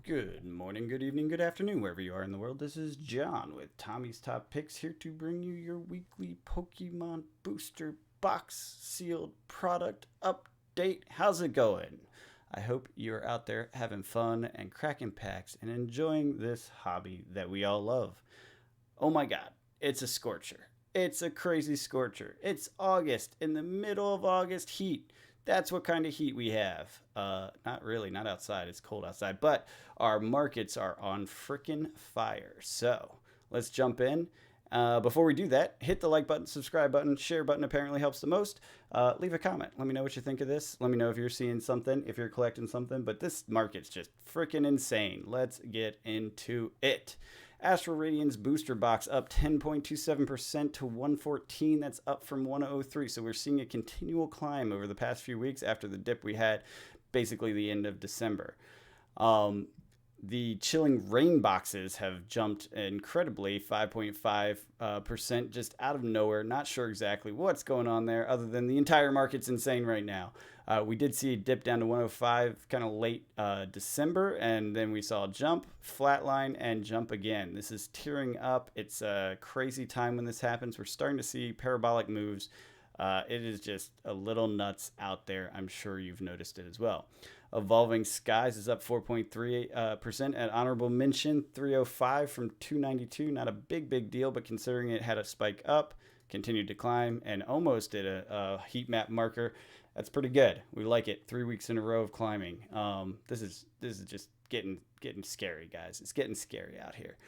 Good morning, good evening, good afternoon, wherever you are in the world. This is John with Tommy's Top Picks here to bring you your weekly Pokemon Booster Box sealed product update. How's it going? I hope you're out there having fun and cracking packs and enjoying this hobby that we all love. Oh my god, it's a scorcher. It's a crazy scorcher. It's August, in the middle of August heat. That's what kind of heat we have. Not really, not outside. It's cold outside, but our markets are on frickin' fire. So let's jump in. Before we do that, hit the like button, subscribe button, share button apparently helps the most. Leave a comment. Let me know what you think of this. Let me know if you're seeing something, if you're collecting something. But this market's just freaking insane. Let's get into it. Astral Radiance booster box up 10.27% to 114. That's up from 103. So we're seeing a continual climb over the past few weeks after the dip we had basically the end of December. The chilling rain boxes have jumped incredibly, 5.5% just out of nowhere. Not sure exactly what's going on there, other than the entire market's insane right now. We did see a dip down to 105 kind of late December, and then we saw a jump, flatline, and jump again. This is tearing up. It's a crazy time when this happens. We're starting to see parabolic moves. It is just a little nuts out there. I'm sure you've noticed it as well. Evolving Skies is up 4.3% at honorable mention, 305 from 292. Not a big deal, but considering it had a spike up, continued to climb, and almost did a heat map marker, that's pretty good. We like it. 3 weeks in a row of climbing. This is just getting scary, guys. It's getting scary out here.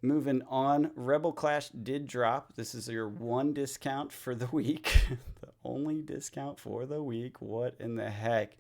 Moving on, Rebel Clash did drop. This is your one discount for the week. The only discount for the week. What in the heck?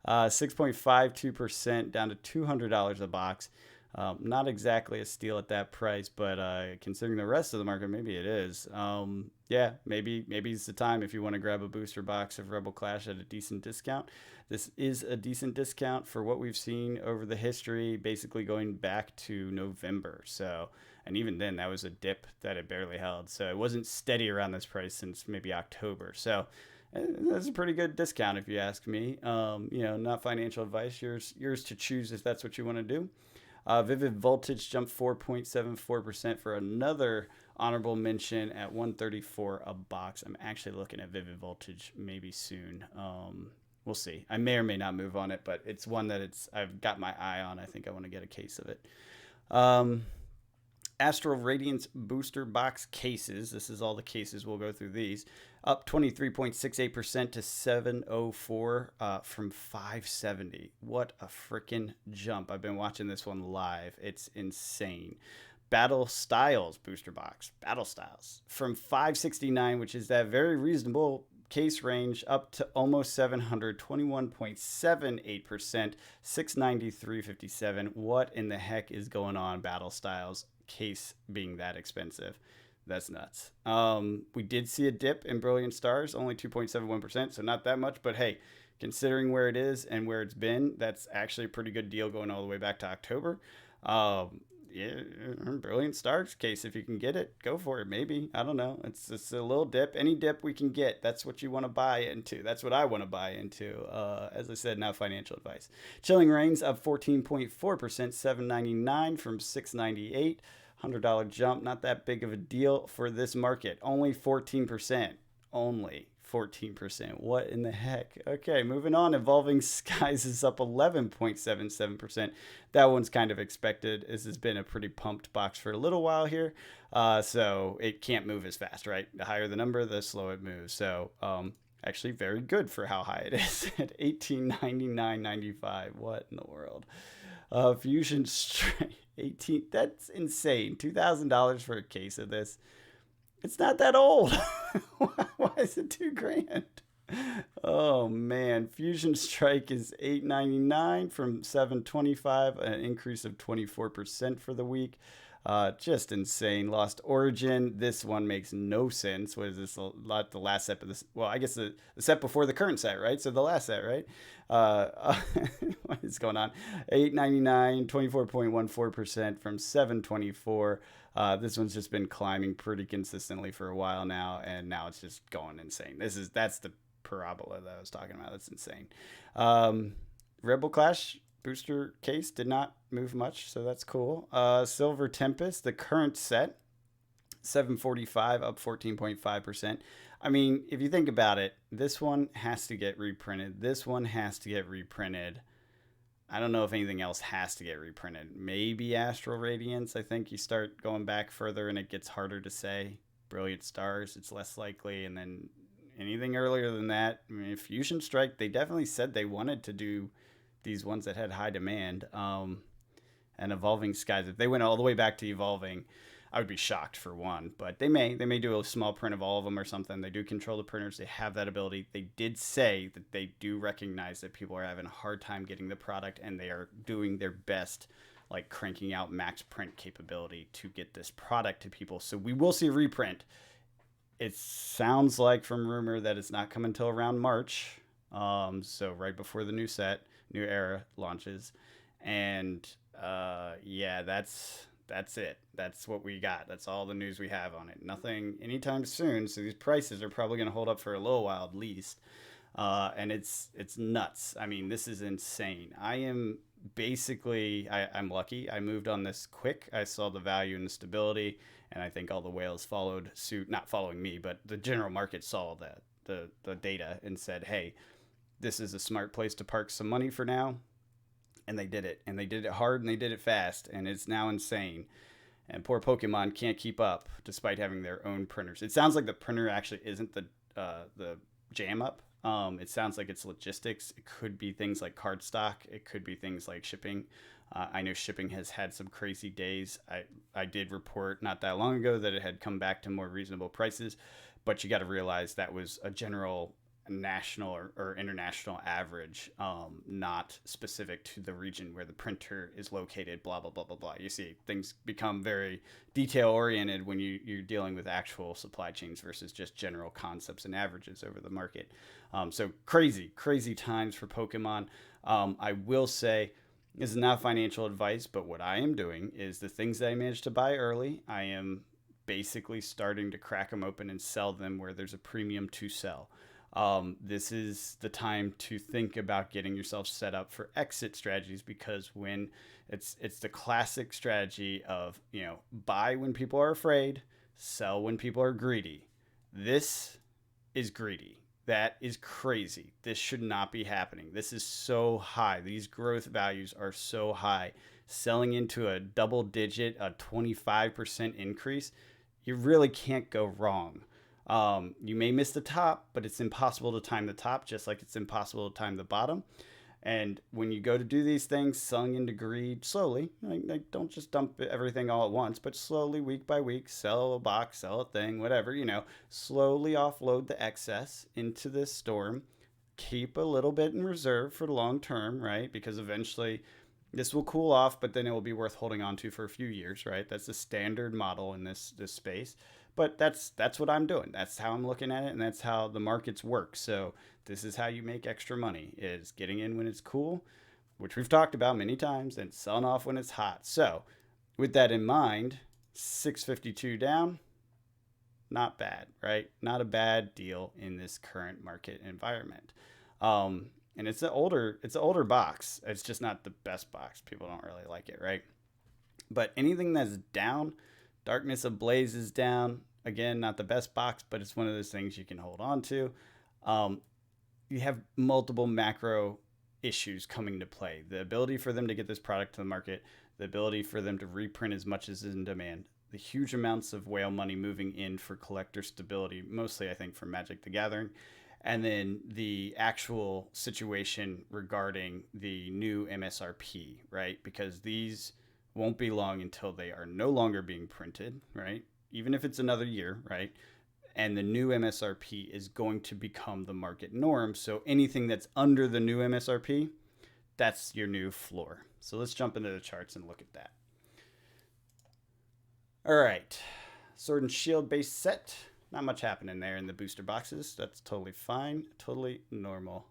6.52% down to $200 a box. Not exactly a steal at that price, but considering the rest of the market, maybe it is. Yeah, maybe it's the time if you want to grab a booster box of Rebel Clash at a decent discount. This is a decent discount for what we've seen over the history, basically going back to November. So, and even then, that was a dip that it barely held. So it wasn't steady around this price since maybe October. So that's a pretty good discount if you ask me. Not financial advice. Yours to choose if that's what you want to do. Vivid Voltage jumped 4.74% for another honorable mention at 134 a box. I'm actually looking at Vivid Voltage maybe soon. We'll see. I may or may not move on it, but it's one that I've got my eye on. I think I want to get a case of it. Astral Radiance booster box cases. This is all the cases. We'll go through these. Up 23.68% to 704 from 570. What a freaking jump. I've been watching this one live. It's insane. Battle Styles booster box. Battle Styles from 569, which is that very reasonable case range, up to almost 700, 21.78%, 693.57. What in the heck is going on, Battle Styles? Case being that expensive. That's nuts. We did see a dip in Brilliant Stars, only 2.71%, so not that much, but hey, considering where it is and where it's been, that's actually a pretty good deal going all the way back to October. Yeah, Brilliant Stars case, if you can get it, go for it. Maybe, I don't know. It's a little dip. Any dip we can get, that's what you want to buy into. That's what I want to buy into. As I said, not financial advice. Chilling Reigns up 14.4%, 799 from 698. $100 jump, not that big of a deal for this market. Only 14%. Only 14%. What in the heck? Okay, moving on. Evolving Skies is up 11.77%. That one's kind of expected. This has been a pretty pumped box for a little while here. So it can't move as fast, right? The higher the number, the slower it moves. So actually very good for how high it is at $18.99.95. What in the world? Fusion Strike 18. That's insane. $2,000 for a case of this. It's not that old. Why is it $2,000? Oh man, Fusion Strike is $8.99 from $7.25, an increase of 24% for the week. Just insane. Lost Origin. This one makes no sense. What is this? The last set of this? Well, I guess the set before the current set, right? So the last set, right? What is going on? $8.99, 24.14% from $7.24. This one's just been climbing pretty consistently for a while now, and now it's just going insane. That's the parabola that I was talking about. That's insane. Rebel Clash booster case did not move much, so that's cool. Silver Tempest, the current set, 745 up 14.5%. I mean, if you think about it, this one has to get reprinted. This one has to get reprinted. I don't know if anything else has to get reprinted. Maybe Astral Radiance. I think you start going back further and it gets harder to say. Brilliant Stars, it's less likely. And then anything earlier than that, I mean, Fusion Strike, they definitely said they wanted to do these ones that had high demand. And Evolving Skies, if they went all the way back to Evolving, I would be shocked for one, but they may do a small print of all of them or something. They do control the printers. They have that ability. They did say that they do recognize that people are having a hard time getting the product, and they are doing their best, like cranking out max print capability to get this product to people. So we will see a reprint. It sounds like from rumor that it's not coming until around March, so right before the new era launches, and yeah, that's it. That's what we got. That's all the news we have on it. Nothing anytime soon. So these prices are probably going to hold up for a little while at least. And it's nuts. I mean, this is insane. I'm lucky. I moved on this quick. I saw the value and the stability, and I think all the whales followed suit. Not following me, but the general market saw the data and said, hey, this is a smart place to park some money for now. And they did it. And they did it hard and they did it fast. And it's now insane. And poor Pokemon can't keep up despite having their own printers. It sounds like the printer actually isn't the jam up. It sounds like it's logistics. It could be things like card stock. It could be things like shipping. I know shipping has had some crazy days. I did report not that long ago that it had come back to more reasonable prices. But you got to realize that was a general national or international average, not specific to the region where the printer is located, blah, blah, blah, blah, blah. You see, things become very detail oriented when you're dealing with actual supply chains versus just general concepts and averages over the market. So crazy times for Pokemon. I will say, this is not financial advice, but what I am doing is the things that I managed to buy early, I am basically starting to crack them open and sell them where there's a premium to sell. This is the time to think about getting yourself set up for exit strategies, because when it's the classic strategy of, buy when people are afraid, sell when people are greedy. This is greedy. That is crazy. This should not be happening. This is so high. These growth values are so high. Selling into a double digit, a 25% increase, you really can't go wrong. You may miss the top, but it's impossible to time the top, just like it's impossible to time the bottom. And when you go to do these things, selling into greed slowly, like don't just dump everything all at once, but slowly, week by week, sell a box, sell a thing, whatever, slowly offload the excess into this storm. Keep a little bit in reserve for the long term, right? Because eventually this will cool off, but then it will be worth holding on to for a few years, right? That's the standard model in this space. But that's what I'm doing. That's how I'm looking at it, and that's how the markets work. So this is how you make extra money, is getting in when it's cool, which we've talked about many times, and selling off when it's hot. So with that in mind, 652 down, not bad, right? Not a bad deal in this current market environment. And it's an older box. It's just not the best box. People don't really like it, right? But anything that's down, Darkness Ablaze is down. Again, not the best box, but it's one of those things you can hold on to. You have multiple macro issues coming to play. The ability for them to get this product to the market, the ability for them to reprint as much as is in demand, the huge amounts of whale money moving in for collector stability, mostly I think for Magic the Gathering, and then the actual situation regarding the new MSRP, right? Because these won't be long until they are no longer being printed, right? Even if it's another year, right? And the new MSRP is going to become the market norm. So anything that's under the new MSRP, that's your new floor. So let's jump into the charts and look at that. All right, Sword and Shield base set. Not much happening there in the booster boxes. That's totally fine, totally normal.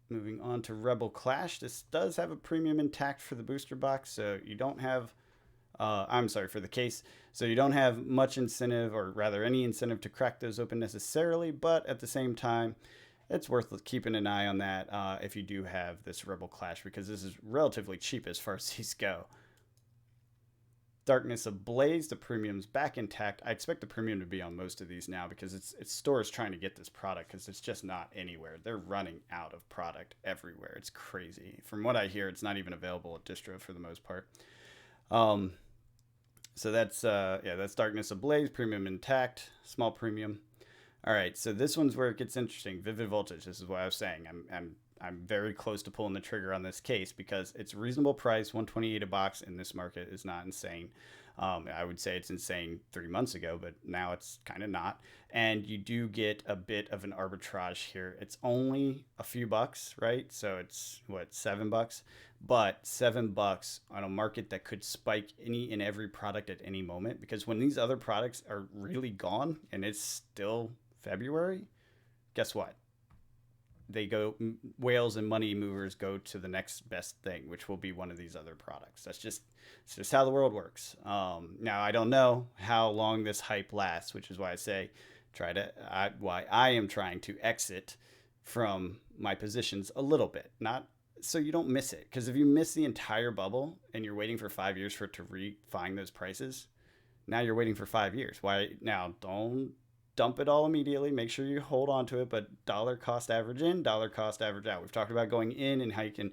Moving on to Rebel Clash. This does have a premium intact for the booster box, so you don't have, for the case. So you don't have much incentive, or rather any incentive to crack those open necessarily, but at the same time, it's worth keeping an eye on that if you do have this Rebel Clash, because this is relatively cheap as far as these go. Darkness Ablaze, the premium's back intact. I expect the premium to be on most of these now because it's stores trying to get this product because it's just not anywhere. They're running out of product everywhere. It's crazy. From what I hear, it's not even available at distro for the most part. Um, so that's Darkness Ablaze, premium intact, small premium. All right, so this one's where it gets interesting. Vivid Voltage. This is what I was saying. I'm very close to pulling the trigger on this case because it's a reasonable price. 128 a box in this market is not insane. I would say it's insane 3 months ago, but now it's kind of not. And you do get a bit of an arbitrage here. It's only a few bucks, right? So it's what, $7? But $7 on a market that could spike any and every product at any moment, because when these other products are really gone and it's still February, guess what? They go, whales and money movers go to the next best thing, which will be one of these other products. It's just how the world works. Now I don't know how long this hype lasts, which is why I say why I am trying to exit from my positions a little bit, not so you don't miss it. Because if you miss the entire bubble and you're waiting for 5 years for it to refine those prices, now you're waiting for 5 years. Why now? Don't dump it all immediately. Make sure you hold on to it, but dollar cost average in, dollar cost average out. We've talked about going in and how you can,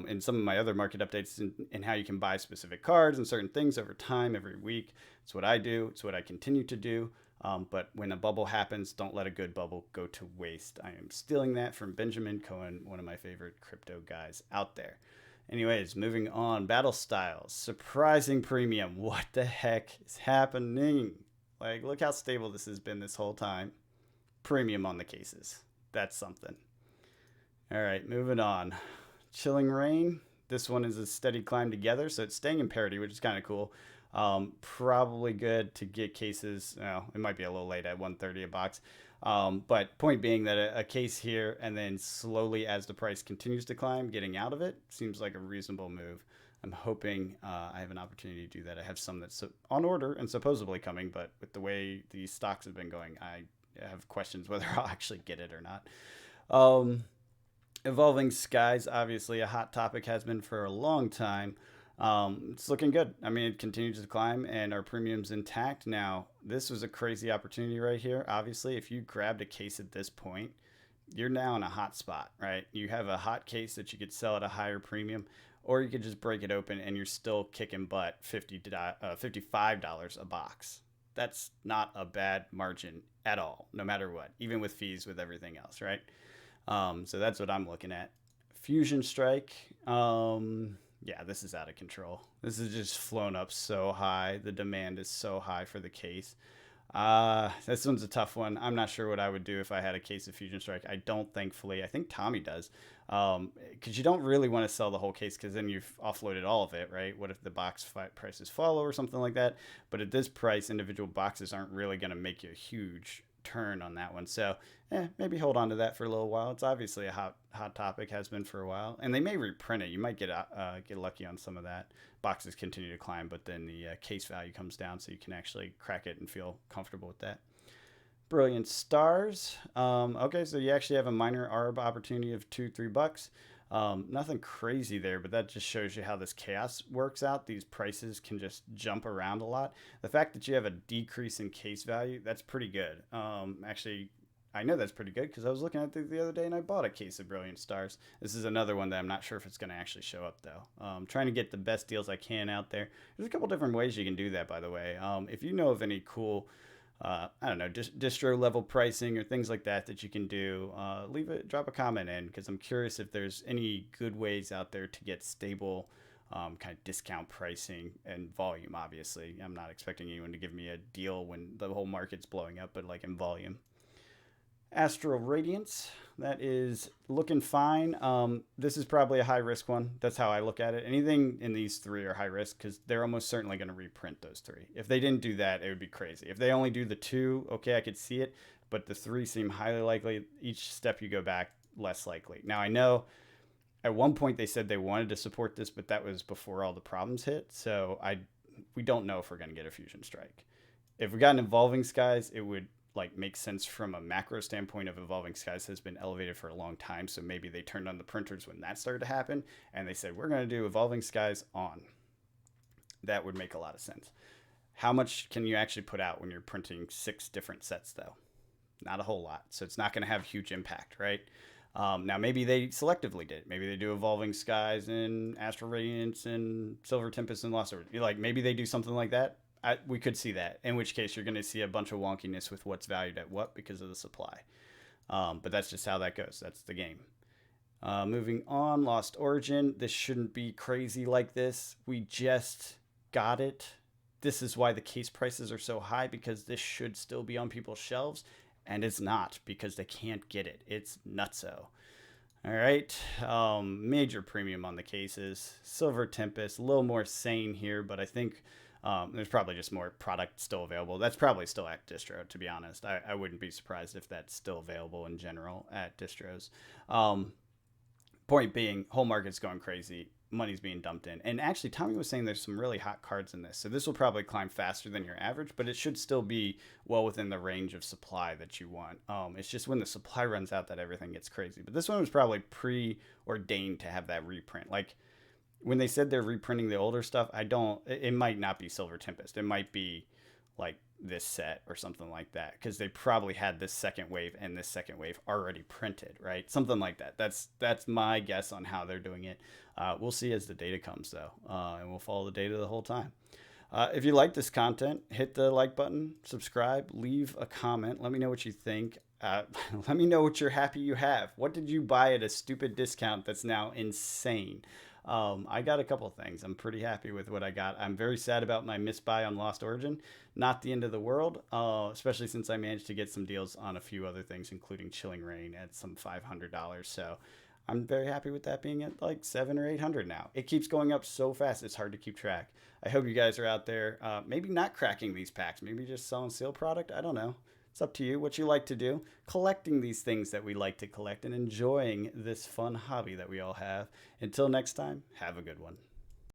in some of my other market updates, and how you can buy specific cards and certain things over time every week. It's what I do. It's what I continue to do. But when a bubble happens, don't let a good bubble go to waste. I am stealing that from Benjamin Cohen, one of my favorite crypto guys out there. Anyways, moving on. Battle Styles. Surprising premium. What the heck is happening? Like, look how stable this has been this whole time. Premium on the cases. That's something. All right, moving on. Chilling Rain. This one is a steady climb together, so it's staying in parity, which is kind of cool. Probably good to get cases. Well, it might be a little late at 130 a box. But point being that a case here and then slowly as the price continues to climb, getting out of it seems like a reasonable move. I'm hoping I have an opportunity to do that. I have some that's on order and supposedly coming, but with the way these stocks have been going, I have questions whether I'll actually get it or not. Evolving Skies, obviously a hot topic, has been for a long time. It's looking good. I mean, it continues to climb and our premium's intact. Now, this was a crazy opportunity right here. Obviously, if you grabbed a case at this point, you're now in a hot spot, right? You have a hot case that you could sell at a higher premium, or you could just break it open and you're still kicking butt, $55 a box. That's not a bad margin at all, no matter what, even with fees, with everything else, right? So that's what I'm looking at. Fusion Strike. Yeah, this is out of control. This is just flown up so high. The demand is so high for the case. This one's a tough one. I'm not sure what I would do if I had a case of Fusion Strike. I don't, thankfully. I think Tommy does. Because you don't really want to sell the whole case because then you've offloaded all of it, right? What if the box prices follow or something like that? But at this price, individual boxes aren't really going to make you a huge turn on that one. So maybe hold on to that for a little while. It's obviously a hot topic, has been for a while, and they may reprint it. You might get lucky on some of that. Boxes continue to climb, but then the case value comes down, so you can actually crack it and feel comfortable with that. Brilliant Stars. Okay, so you actually have a minor ARB opportunity of $2-3. Nothing crazy there, but that just shows you how this chaos works out. These prices can just jump around a lot. The fact that you have a decrease in case value, that's pretty good. Actually, I know that's pretty good because I was looking at it the other day and I bought a case of Brilliant Stars. This is another one that I'm not sure if it's going to actually show up, though. I'm trying to get the best deals I can out there. There's a couple different ways you can do that, by the way. If you know of any cool I don't know, distro level pricing or things like that that you can do, drop a comment in, because I'm curious if there's any good ways out there to get stable kind of discount pricing and volume. Obviously, I'm not expecting anyone to give me a deal when the whole market's blowing up, but like in volume. Astral Radiance, that is looking fine. This is probably a high risk one. That's how I look at it. Anything in these three are high risk because they're almost certainly going to reprint those three. If they didn't do that, it would be crazy. If they only do the two, okay, I could see it, but the three seem highly likely. Each step you go back, less likely. Now, I know at one point they said they wanted to support this, but that was before all the problems hit. So we don't know if we're going to get a Fusion Strike. If we got an Evolving Skies, it would like makes sense from a macro standpoint of Evolving Skies has been elevated for a long time. So maybe they turned on the printers when that started to happen and they said, we're going to do Evolving Skies on. That would make a lot of sense. How much can you actually put out when you're printing 6 different sets, though? Not a whole lot. So it's not going to have huge impact, right? Now, maybe they selectively did. Maybe they do Evolving Skies and Astral Radiance and Silver Tempest and Lost Order. Like, maybe they do something like that. We could see that, in which case you're going to see a bunch of wonkiness with what's valued at what because of the supply. But that's just how that goes. That's the game. Moving on, Lost Origin. This shouldn't be crazy like this. We just got it. This is why the case prices are so high, because this should still be on people's shelves, and it's not because they can't get it. It's nutso. All right, major premium on the cases. Silver Tempest, a little more sane here, but I think there's probably just more product still available. That's probably still at distro, to be honest. I wouldn't be surprised if that's still available in general at distros. Point being, whole market's going crazy. Money's being dumped in. And actually, Tommy was saying there's some really hot cards in this. So this will probably climb faster than your average, but it should still be well within the range of supply that you want. It's just when the supply runs out that everything gets crazy. But this one was probably preordained to have that reprint. Like, when they said they're reprinting the older stuff, it might not be Silver Tempest. It might be like this set or something like that, because they probably had this second wave and this second wave already printed, right? Something like that. That's my guess on how they're doing it. We'll see as the data comes, though, and we'll follow the data the whole time. If you like this content, hit the like button, subscribe, leave a comment. Let me know what you think. Let me know what you're happy you have. What did you buy at a stupid discount that's now insane? I got a couple things. I'm pretty happy with what I got. I'm very sad about my misbuy on Lost Origin. Not the end of the world, especially since I managed to get some deals on a few other things, including Chilling Reign at some $500. So I'm very happy with that being at like $700 or $800 now. It keeps going up so fast, it's hard to keep track. I hope you guys are out there, maybe not cracking these packs, maybe just selling sealed product. I don't know. It's up to you what you like to do, collecting these things that we like to collect and enjoying this fun hobby that we all have. Until next time, have a good one.